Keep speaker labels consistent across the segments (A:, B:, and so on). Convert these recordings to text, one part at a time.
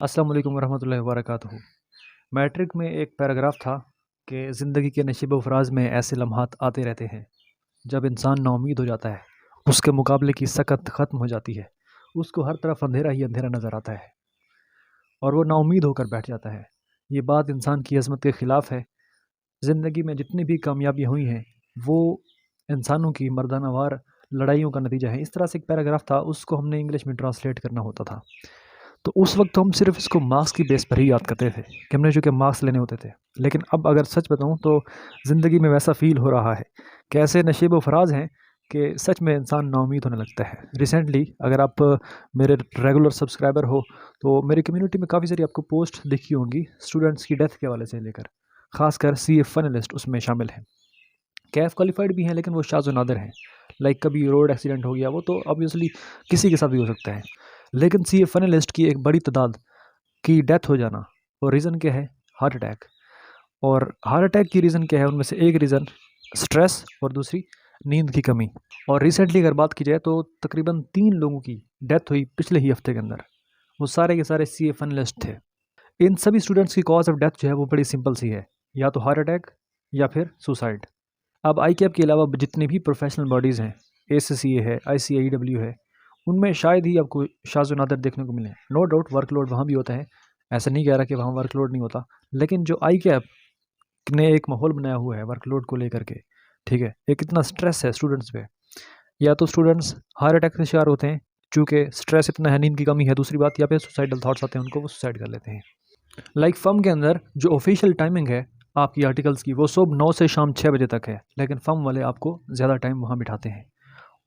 A: अस्सलाम वालेकुम रहमतुल्लाहि व बरकातुहू। मैट्रिक में एक पैराग्राफ था कि ज़िंदगी के नशीब व फराज में ऐसे लम्हात आते रहते हैं जब इंसान नाउमीद हो जाता है, उसके मुकाबले की सकत ख़त्म हो जाती है, उसको हर तरफ अंधेरा ही अंधेरा नज़र आता है और वो नाउमीद होकर बैठ जाता है। ये बात इंसान की अज़मत के ख़िलाफ़ है। ज़िंदगी में जितनी भी कामयाबियाँ हुई हैं, वो इंसानों की मर्दाना लड़ाइयों का नतीजा है। इस तरह से एक पैराग्राफ था, उसको हमने इंग्लिश में ट्रांसलेट करना होता था। तो उस वक़्त तो हम सिर्फ़ इसको मार्क्स की बेस पर ही याद करते थे कि हमने चूँकि मार्क्स लेने होते थे। लेकिन अब अगर सच बताऊँ तो ज़िंदगी में वैसा फ़ील हो रहा है कि ऐसे नशीब व फ़राज़ हैं कि सच में इंसान नाउम्मीद होने लगता है। रिसेंटली अगर आप मेरे रेगुलर सब्सक्राइबर हो तो मेरी कम्युनिटी में काफ़ी सारी आपको पोस्ट दिखी होंगी स्टूडेंट्स की डेथ के हवाले से लेकर। ख़ासकर सीए फाइनलिस्ट उसमें शामिल हैं। कैफ़ क्वालिफ़ाइड भी हैं लेकिन वो शाज़ व नादिर हैं। लाइक कभी रोड एक्सीडेंट हो गया, वो तो ऑब्वियसली किसी के साथ भी हो सकता है। लेकिन सीए फाइनलिस्ट की एक बड़ी तादाद की डेथ हो जाना और रीज़न क्या है? Heart attack. और हार्ट अटैक की रीज़न क्या है? उनमें से एक रीज़न स्ट्रेस और दूसरी नींद की कमी। और रिसेंटली अगर बात की जाए तो तकरीबन 3 लोगों की डेथ हुई पिछले ही हफ़्ते के अंदर। वो सारे के सारे सीए फाइनलिस्ट थे। इन सभी स्टूडेंट्स की कॉज़ ऑफ डेथ जो है वो बड़ी सिंपल सी है, या तो हार्ट अटैक या फिर सुसाइड। अब आईकैप के अलावा जितनी भी प्रोफेशनल बॉडीज़ हैं, एसीसीए है, आईसीएआईडब्ल्यू है, उनमें शायद ही आपको शाज़ व नादिर देखने को मिले। नो डाउट वर्कलोड वहाँ भी होता है, ऐसा नहीं कह रहा कि वहाँ वर्कलोड नहीं होता। लेकिन जो आईकैप ने एक माहौल बनाया हुआ है वर्कलोड को लेकर के, ठीक है? एक इतना स्ट्रेस है स्टूडेंट्स पे, या तो स्टूडेंट्स हार्ट अटैक का शिकार होते हैं, चूँकि स्ट्रेस इतना है, नींद की कमी है, दूसरी बात, या फिर सुसाइडल थॉट्स आते हैं उनको, वो सुसाइड कर लेते हैं। लाइक फर्म के अंदर जो ऑफिशियल टाइमिंग है आपकी आर्टिकल्स की, वो सुबह 9 से शाम 6 बजे तक है, लेकिन फर्म वाले आपको ज़्यादा टाइम वहाँ बिठाते हैं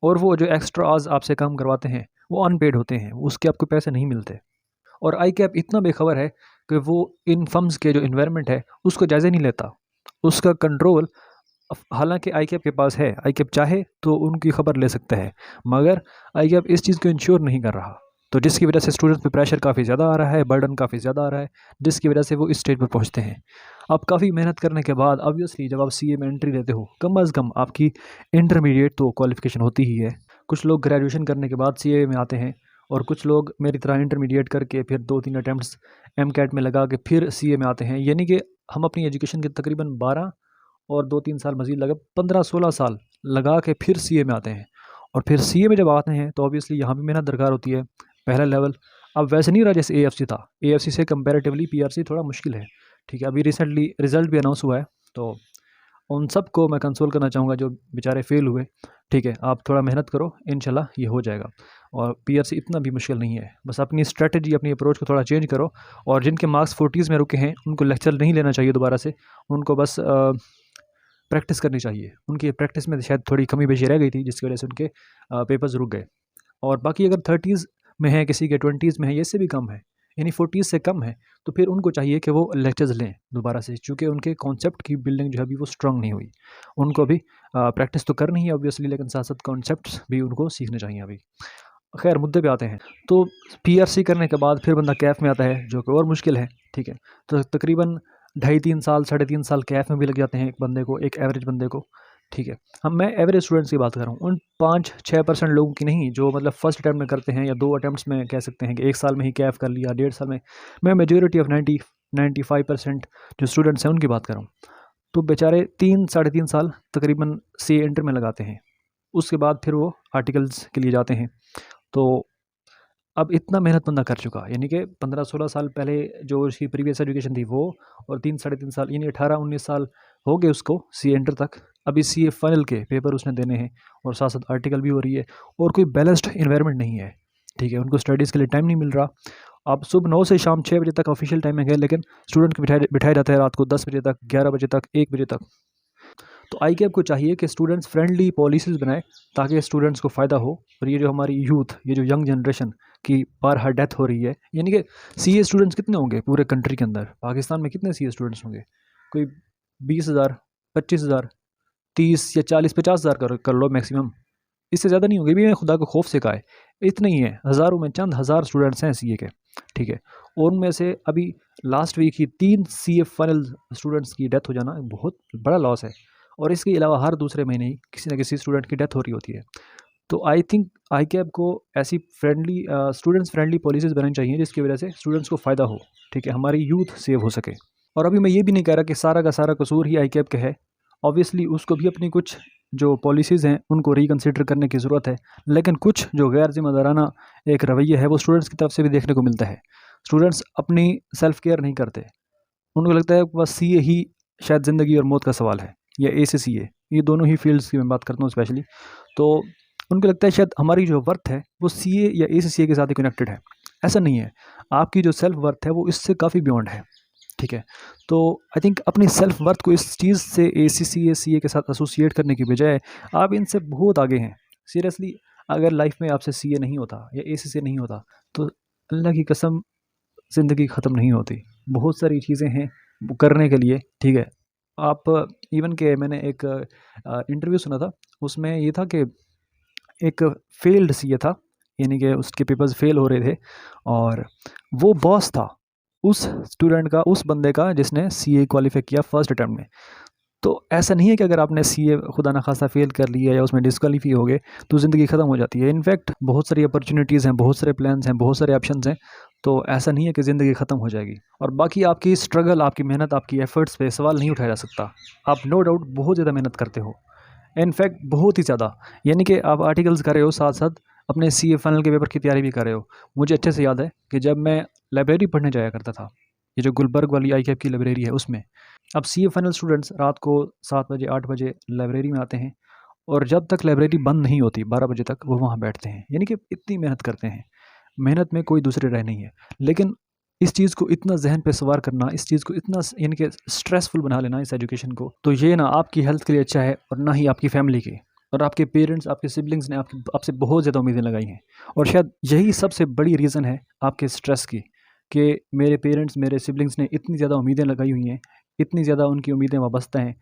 A: और वो जो एक्स्ट्रा आवर्स आपसे काम करवाते हैं वो अनपेड होते हैं, उसके आपको पैसे नहीं मिलते। और आई कैप इतना बेखबर है कि वो इन फर्म्स के जो इन्वायरमेंट है उसको जायज़ा नहीं लेता, उसका कंट्रोल हालांकि आई कैप के पास है, आई कैप चाहे तो उनकी खबर ले सकता है, मगर आई कैप इस चीज़ को इंश्योर नहीं कर रहा। तो जिसकी वजह से स्टूडेंट्स पे प्रेशर काफ़ी ज़्यादा आ रहा है, बर्डन काफ़ी ज़्यादा आ रहा है, जिसकी वजह से वो इस स्टेज पर पहुंचते हैं। अब काफ़ी मेहनत करने के बाद ऑब्वियसली जब आप सीए में एंट्री लेते हो, कम अज़ कम आपकी इंटरमीडिएट तो क्वालिफिकेशन होती ही है। कुछ लोग ग्रेजुएशन करने के बाद सीए में आते हैं और कुछ लोग मेरी तरह इंटरमीडिएट करके फिर 2-3 अटैम्प्ट्स एमकैट में लगा के फिर सीए में आते हैं। यानी कि हम अपनी एजुकेशन के तकरीबन 12 और 2-3 साल मज़ीद लगा 15-16 साल लगा के फिर सीए में आते हैं। और फिर सीए में जब आते हैं तो ऑब्वियसली यहाँ भी मेहनत दरकार होती है। पहला लेवल अब वैसे नहीं रहा जैसे एएफसी था। एएफसी से कंपैरेटिवली पीआरसी थोड़ा मुश्किल है, ठीक है? अभी रिसेंटली रिज़ल्ट भी अनाउंस हुआ है, तो उन सबको मैं कंसोल करना चाहूँगा जो बेचारे फ़ेल हुए, ठीक है? आप थोड़ा मेहनत करो, इंशाल्लाह ये हो जाएगा। और पीआरसी इतना भी मुश्किल नहीं है, बस अपनी स्ट्रैटेजी, अपनी अप्रोच को थोड़ा चेंज करो। और जिनके मार्क्स 40s में रुके हैं, उनको लेक्चर नहीं लेना चाहिए दोबारा से, उनको बस प्रैक्टिस करनी चाहिए। उनकी प्रैक्टिस में शायद थोड़ी कमी पेशी रह गई थी जिसकी वजह से उनके पेपर्स रुक गए। और बाकी अगर 30s में है, किसी के 20s में है, या इससे भी कम है, यानी 40s से कम है, तो फिर उनको चाहिए कि वो लेक्चर्स लें दोबारा से, चूँकि उनके कॉन्सेप्ट की बिल्डिंग जो है अभी वो स्ट्रॉन्ग नहीं हुई। उनको अभी प्रैक्टिस तो करनी है ऑब्वियसली, लेकिन साथ-साथ कॉन्सेप्ट्स भी उनको सीखने चाहिए अभी। खैर मुद्दे पे आते हैं। तो पीआरसी करने के बाद फिर बंदा कैफ़ में आता है, जो कि और मुश्किल है, ठीक है? तो तकरीबन ढाई 3 साल, साढ़े 3 साल कैफ़ में भी लग जाते हैं एक बंदे को, एक एवरेज बंदे को, ठीक है? हम मैं एवरेज स्टूडेंट्स की बात कर रहा हूँ, उन 5-6% लोगों की नहीं, जो मतलब फर्स्ट अटेम्प्ट में करते हैं या 2 अटेम्प्ट्स में कह सकते हैं कि 1 साल में ही कैफ़ कर लिया, डेढ़ साल में। मैं मेजॉरिटी ऑफ 95% जो स्टूडेंट्स हैं उनकी बात कर रहा हूँ। तो बेचारे 3 साढ़े 3 साल तकरीबन सीए इंटर में लगाते हैं। उसके बाद फिर वो आर्टिकल्स के लिए जाते हैं। तो अब इतना मेहनत बंदा कर चुका, यानी कि 15-16 साल पहले जो उसकी प्रीवियस एजुकेशन थी वो, और 3 साढ़े 3 साल, यानी 18-19 साल हो गए उसको सीए इंटर तक। अभी सीए फाइनल के पेपर उसने देने हैं और साथ-साथ आर्टिकल भी हो रही है, और कोई बैलेंस्ड एनवायरनमेंट नहीं है, ठीक है? उनको स्टडीज़ के लिए टाइम नहीं मिल रहा। अब सुबह 9 से शाम 6 बजे तक ऑफिशियल टाइमिंग है, लेकिन स्टूडेंट को बिठाया बिठाया जाता है रात को 10 बजे तक, 11 बजे तक, 1 बजे तक। तो आईकैप को चाहिए कि स्टूडेंट्स फ्रेंडली पॉलिसीज़ बनाए ताकि स्टूडेंट्स को फ़ायदा हो। और ये जो हमारी यूथ, ये जो यंग जनरेशन की बारहा डेथ हो रही है, यानी कि सीए स्टूडेंट्स कितने होंगे पूरे कंट्री के अंदर? पाकिस्तान में कितने सीए स्टूडेंट्स होंगे? कोई 20,000, 25,000, 30 या 40, 50,000 कर लो मैक्सिमम, इससे ज़्यादा नहीं होंगे। भी मैं खुदा को खौफ से कहा है, इतने ही हैं, हज़ारों में चंद हज़ार स्टूडेंट्स हैं सीए के, ठीक है? और उनमें से अभी लास्ट वीक ही 3 सीए फाइनल स्टूडेंट्स की डेथ हो जाना बहुत बड़ा लॉस है। और इसके अलावा हर दूसरे महीने ही किसी न किसी स्टूडेंट की डेथ हो रही होती है। तो आई थिंक आई कैब को ऐसी स्टूडेंट्स फ्रेंडली पॉलिसीज़ बनानी चाहिए जिसकी वजह से स्टूडेंट्स को फ़ायदा हो, ठीक है? हमारी यूथ सेव हो सके। और अभी मैं ये भी नहीं कह रहा कि सारा का सारा कसूर ही आई कैब का है। ऑब्वियसली उसको भी अपनी कुछ जो पॉलिसीज़ हैं उनको रिकंसिडर करने की ज़रूरत है। लेकिन कुछ जो गैर ज़िम्मेदाराना एक रवैया है वो स्टूडेंट्स की तरफ से भी देखने को मिलता है। स्टूडेंट्स अपनी सेल्फ केयर नहीं करते। उनको लगता है बस सीए ही शायद ज़िंदगी और मौत का सवाल है, या एसीसीए, ये दोनों ही फ़ील्ड्स की मैं बात करता हूँ स्पेशली। तो उनको लगता है शायद हमारी जो वर्थ है वो सीए या एसीसीए के साथ ही कनेक्टेड है। ऐसा नहीं है, आपकी जो सेल्फ वर्थ है वो इससे काफ़ी बियॉन्ड है, ठीक है? तो आई थिंक अपनी सेल्फ वर्थ को इस चीज़ से एसीसीए, सीए के साथ एसोसिएट करने की बजाय आप इनसे बहुत आगे हैं। सीरियसली, अगर लाइफ में आपसे सीए नहीं होता या एसीसीए नहीं होता तो अल्लाह की कसम ज़िंदगी ख़त्म नहीं होती। बहुत सारी चीज़ें हैं वो करने के लिए, ठीक है? आप इवन के मैंने एक इंटरव्यू सुना था, उसमें ये था कि एक फ़ेल्ड सीए था, यानी कि उसके पेपर्स फ़ेल हो रहे थे और वो बॉस था उस स्टूडेंट का, उस बंदे का जिसने सीए क्वालीफ़ाई किया फर्स्ट अटेम्प्ट में। तो ऐसा नहीं है कि अगर आपने सीए खुदा ना खास्ता फ़ेल कर लिया या उसमें डिस्क्वालीफाई हो गए तो ज़िंदगी ख़त्म हो जाती है। इनफैक्ट बहुत सारी अपॉर्च्युनिटीज़ हैं, बहुत सारे प्लान्स हैं, बहुत सारे ऑप्शंस हैं, तो ऐसा नहीं है कि ज़िंदगी ख़त्म हो जाएगी। और बाकी आपकी स्ट्रगल, आपकी मेहनत, आपकी एफ़र्ट्स पे सवाल नहीं उठाया जा सकता। आप नो डाउट बहुत ज़्यादा मेहनत करते हो, इनफैक्ट बहुत ही ज़्यादा, यानी कि आप आर्टिकल्स कर रहे हो, साथ-साथ अपने सीए फाइनल के पेपर की तैयारी भी कर रहे हो। मुझे अच्छे से याद है कि जब मैं लाइब्रेरी पढ़ने जाया करता था, ये जो गुलबर्ग वाली आईकैब की लाइब्रेरी है उसमें, अब सीए फाइनल स्टूडेंट्स रात को 7 बजे 8 बजे लाइब्रेरी में आते हैं और जब तक लाइब्रेरी बंद नहीं होती 12 बजे तक वो वहाँ बैठते हैं, यानी कि इतनी मेहनत करते हैं। मेहनत में कोई दूसरी राय नहीं है। लेकिन इस चीज़ को इतना ज़हन पे सवार करना, इस चीज़ को इतना यानी कि स्ट्रेसफुल बना लेना इस एजुकेशन को, तो ये ना आपकी हेल्थ के लिए अच्छा है और ना ही आपकी फैमिली की। और आपके पेरेंट्स, आपके सिबलिंग्स ने आपसे बहुत ज़्यादा उम्मीदें लगाई हैं और शायद यही सबसे बड़ी रीज़न है आपके स्ट्रेस की, कि मेरे पेरेंट्स, मेरे सिबलिंग्स ने इतनी ज़्यादा उम्मीदें लगाई हुई हैं, इतनी ज़्यादा उनकी उम्मीदें वाबस्ता हैं,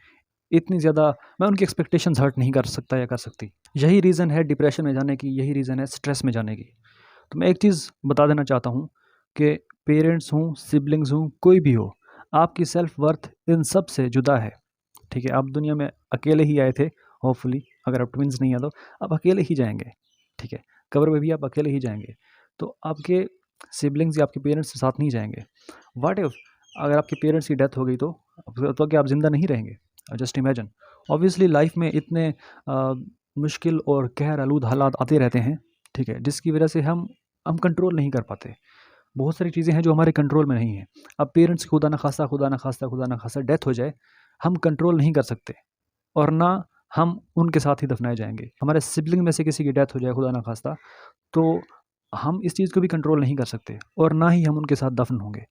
A: इतनी ज़्यादा मैं उनकी एक्सपेक्टेशंस हर्ट नहीं कर सकता या कर सकती। यही रीज़न है डिप्रेशन में जाने की, यही रीज़न है स्ट्रेस में जाने की। तो मैं एक चीज़ बता देना चाहता हूँ कि पेरेंट्स हों, सिबलिंग्स हों, कोई भी हो, आपकी सेल्फ वर्थ इन सब से जुदा है, ठीक है? आप दुनिया में अकेले ही आए थे, होपफुली अगर आप ट्विन्स नहीं हैं तो, आप अकेले ही जाएँगे, ठीक है? कब्र में भी आप अकेले ही जाएँगे। तो आपके सिबलिंग्स या आपके पेरेंट्स साथ नहीं जाएँगे। व्हाट इफ अगर आपके पेरेंट्स की डेथ हो गई तो क्या आप ज़िंदा नहीं रहेंगे? Just imagine. ऑब्वियसली लाइफ में इतने मुश्किल और कहर आलूद हालात आते रहते हैं, ठीक है? जिसकी वजह से हम कंट्रोल नहीं कर पाते। बहुत सारी चीज़ें हैं जो हमारे कंट्रोल में नहीं हैं। अब पेरेंट्स खुदा न खास्ता खुदा न खास्ता खुदा न खास्ता डेथ हो जाए, हम कंट्रोल नहीं कर सकते और ना हम उनके साथ ही दफ़नाए जाएँगे। हमारे सिबलिंग में से किसी की डेथ हो जाए खुदा न खास्ता, तो हम इस चीज़ को भी कंट्रोल नहीं कर सकते और ना ही हम उनके साथ दफ़न होंगे।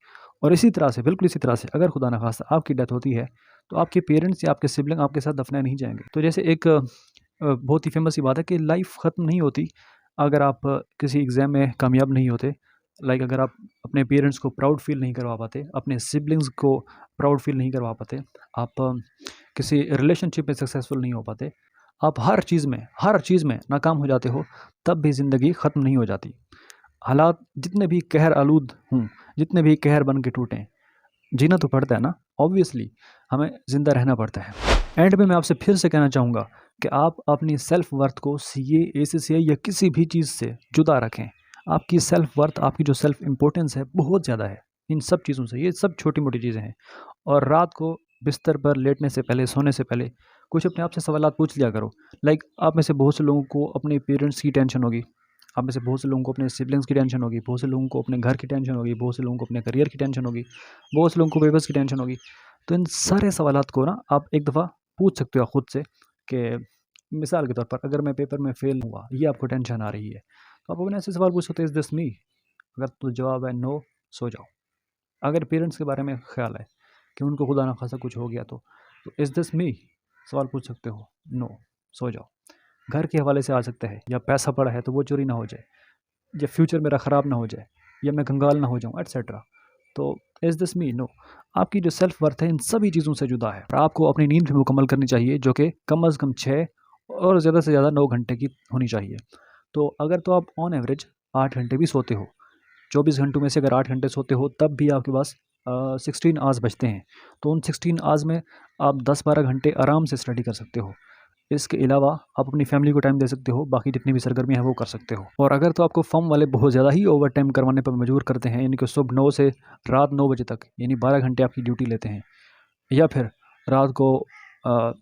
A: और इसी तरह से, बिल्कुल इसी तरह से अगर खुदा न खास्ता आपकी डेथ होती है, तो आपके पेरेंट्स या आपके सिबलिंग आपके साथ दफ़नाए नहीं जाएँगे। तो जैसे एक बहुत ही फ़ेमस सी बात है कि लाइफ़ ख़त्म नहीं होती अगर आप किसी एग्ज़ाम में कामयाब नहीं होते। लाइक अगर आप अपने पेरेंट्स को प्राउड फ़ील नहीं करवा पाते, अपने सिबलिंग्स को प्राउड फ़ील नहीं करवा पाते, आप किसी रिलेशनशिप में सक्सेसफुल नहीं हो पाते, आप हर चीज़ में नाकाम हो जाते हो, तब भी ज़िंदगी ख़त्म नहीं हो जाती। हालात जितने भी कहर आलूद हों, जितने भी कहर बन के टूटें, जीना तो पड़ता है ना, ऑब्वियसली हमें ज़िंदा रहना पड़ता है। एंड में मैं आपसे फिर से कहना चाहूँगा कि आप अपनी सेल्फ वर्थ को सीए, एसीसीए या किसी भी चीज़ से जुदा रखें। आपकी सेल्फ वर्थ, आपकी जो सेल्फ इम्पोर्टेंस है, बहुत ज़्यादा है इन सब चीज़ों से। ये सब छोटी-मोटी चीज़ें हैं और रात को बिस्तर पर लेटने से पहले, सोने से पहले कुछ अपने आप से सवालात पूछ लिया करो। लाइक आप में से बहुत से लोगों को अपने पेरेंट्स की टेंशन होगी, आप में से बहुत से लोगों को अपने सिबलिंग्स की टेंशन होगी, बहुत से लोगों को अपने घर की टेंशन होगी, बहुत से लोगों को अपने करियर की टेंशन होगी, बहुत से लोगों को पेपर्स की टेंशन होगी। तो इन सारे सवालात को ना आप एक दफ़ा पूछ सकते हो खुद से कि मिसाल के तौर पर अगर मैं पेपर में फ़ेल हुआ, ये आपको टेंशन आ रही है, तो आप अपने ऐसे सवाल पूछ सकते हो, इज़ दिस मी? अगर तो जवाब है नो, सो जाओ। अगर पेरेंट्स के बारे में ख़्याल है कि उनको खुदा ना ख़ास्ता कुछ हो गया तो इज़ दिस मी? सवाल पूछ सकते हो, नो, सो जाओ। घर के हवाले से आ सकता है, या पैसा पड़ा है तो वो चोरी ना हो जाए, या फ्यूचर मेरा ख़राब ना हो जाए, या मैं कंगाल ना हो जाऊँ, एटसेट्रा। तो इज़ दिस मी? नो। आपकी जो सेल्फ वर्थ है इन सभी चीज़ों से जुदा है। और आपको अपनी नींद भी मुकम्मल करनी चाहिए, जो कि कम अज़ कम 6 और ज़्यादा से ज़्यादा 9 घंटे की होनी चाहिए। तो अगर तो आप ऑन एवरेज 8 घंटे भी सोते हो, 24 घंटों में से अगर 8 घंटे सोते हो, तब भी आपके पास 16 आवर्स बचते हैं। तो उन 16 आवर्स में आप 10-12 घंटे आराम से स्टडी कर सकते हो। इसके अलावा आप अपनी फैमिली को टाइम दे सकते हो, बाकी जितनी भी सरगर्मी है वो कर सकते हो। और अगर तो आपको फर्म वाले बहुत ज़्यादा ही ओवर टाइम करवाने पर मजबूर करते हैं, यानी कि सुबह 9 से रात 9 बजे तक, यानी 12 घंटे आपकी ड्यूटी लेते हैं, या फिर रात को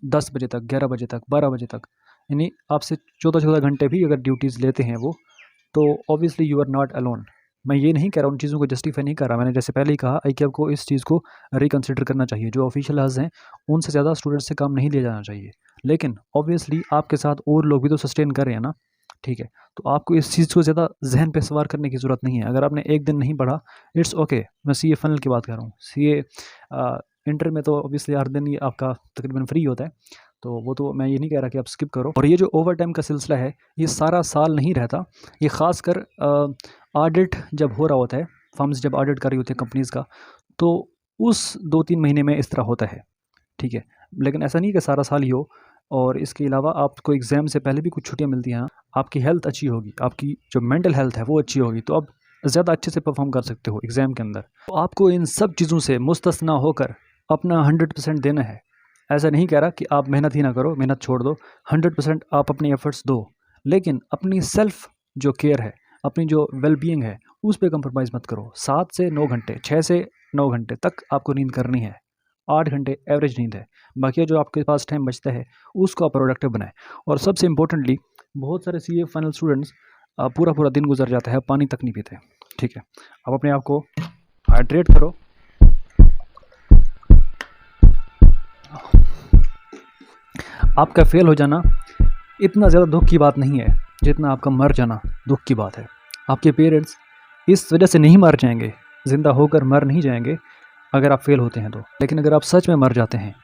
A: 10 बजे तक, 11 बजे तक, 12 बजे तक, यानी आपसे 14-14 घंटे भी अगर ड्यूटीज़ लेते हैं वो, तो obviously you are not alone. मैं ये नहीं कह रहा, उन चीज़ों को जस्टिफाई नहीं कर रहा। मैंने जैसे पहले ही कहा कि आपको इस चीज़ को रिकंसिडर करना चाहिए। जो ऑफिशियल हज़ हैं, उनसे ज़्यादा स्टूडेंट्स से काम नहीं लिया जाना चाहिए। लेकिन ऑब्वियसली आपके साथ और लोग भी तो सस्टेन कर रहे हैं ना, ठीक है? तो आपको इस चीज़ को ज़्यादा ज़हन पे सवार करने की ज़रूरत नहीं है। अगर आपने एक दिन नहीं पढ़ा, इट्स ओके। मैं सीए फाइनल की बात कर रहा हूँ। सीए इंटर में तो ऑब्वियसली हर दिन ही आपका तकरीबन फ्री होता है, तो वो तो मैं ये नहीं कह रहा कि आप स्किप करो। और ये जो ओवर टाइम का सिलसिला है, ये सारा साल नहीं रहता। ये ख़ासकर ऑडिट जब हो रहा होता है, फर्म्स जब ऑडिट कर रही होती है कंपनीज़ का, तो उस 2-3 महीने में इस तरह होता है, ठीक है? लेकिन ऐसा नहीं कि सारा साल ही हो। और इसके अलावा आपको एग्ज़ाम से पहले भी कुछ छुट्टियाँ मिलती हैं। आपकी हेल्थ अच्छी होगी, आपकी जो मेंटल हेल्थ है वो अच्छी होगी, तो आप ज़्यादा अच्छे से परफ़ॉर्म कर सकते हो एग्ज़ाम के अंदर। तो आपको इन सब चीज़ों से मुस्तस्ना होकर अपना 100% देना है। ऐसा नहीं कह रहा कि आप मेहनत ही ना करो, मेहनत छोड़ दो, 100% आप अपनी एफ़र्ट्स दो, लेकिन अपनी सेल्फ़ जो केयर है, अपनी जो वेल-बीइंग है, उस पे कंप्रोमाइज़ मत करो। 7 से 9 घंटे, 6 से 9 घंटे तक आपको नींद करनी है। 8 घंटे एवरेज नींद है। बाकी जो आपके पास टाइम बचता है, उसको आप प्रोडक्टिव बनाएँ। और सबसे इम्पोर्टेंटली, बहुत सारे सीए फाइनल स्टूडेंट्स पूरा-पूरा दिन गुज़र जाता है, पानी तक नहीं पीते, ठीक है? आप अपने आप को हाइड्रेट करो। आपका फेल हो जाना इतना ज़्यादा दुःख की बात नहीं है, जितना आपका मर जाना दुःख की बात है। आपके पेरेंट्स इस वजह से नहीं मर जाएंगे, ज़िंदा होकर मर नहीं जाएंगे अगर आप फेल होते हैं तो। लेकिन अगर आप सच में मर जाते हैं,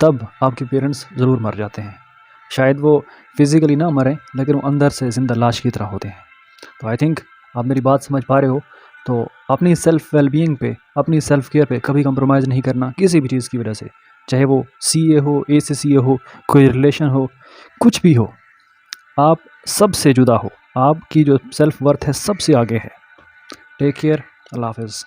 A: तब आपके पेरेंट्स ज़रूर मर जाते हैं। शायद वो फिज़िकली ना मरें, लेकिन वो अंदर से ज़िंदा लाश की तरह होते हैं। तो आई थिंक आप मेरी बात समझ पा रहे हो। तो अपनी सेल्फ़ वेल-बीइंग पे, अपनी सेल्फ़ केयर पे कभी कंप्रोमाइज़ नहीं करना किसी भी चीज़ की वजह से। चाहे वो सीए हो, एसीसीए हो, कोई रिलेशन हो, कुछ भी हो। आप सबसे जुदा हो। आपकी जो सेल्फ़ वर्थ है सबसे आगे है। Take care. अल्लाह हाफ़िज़।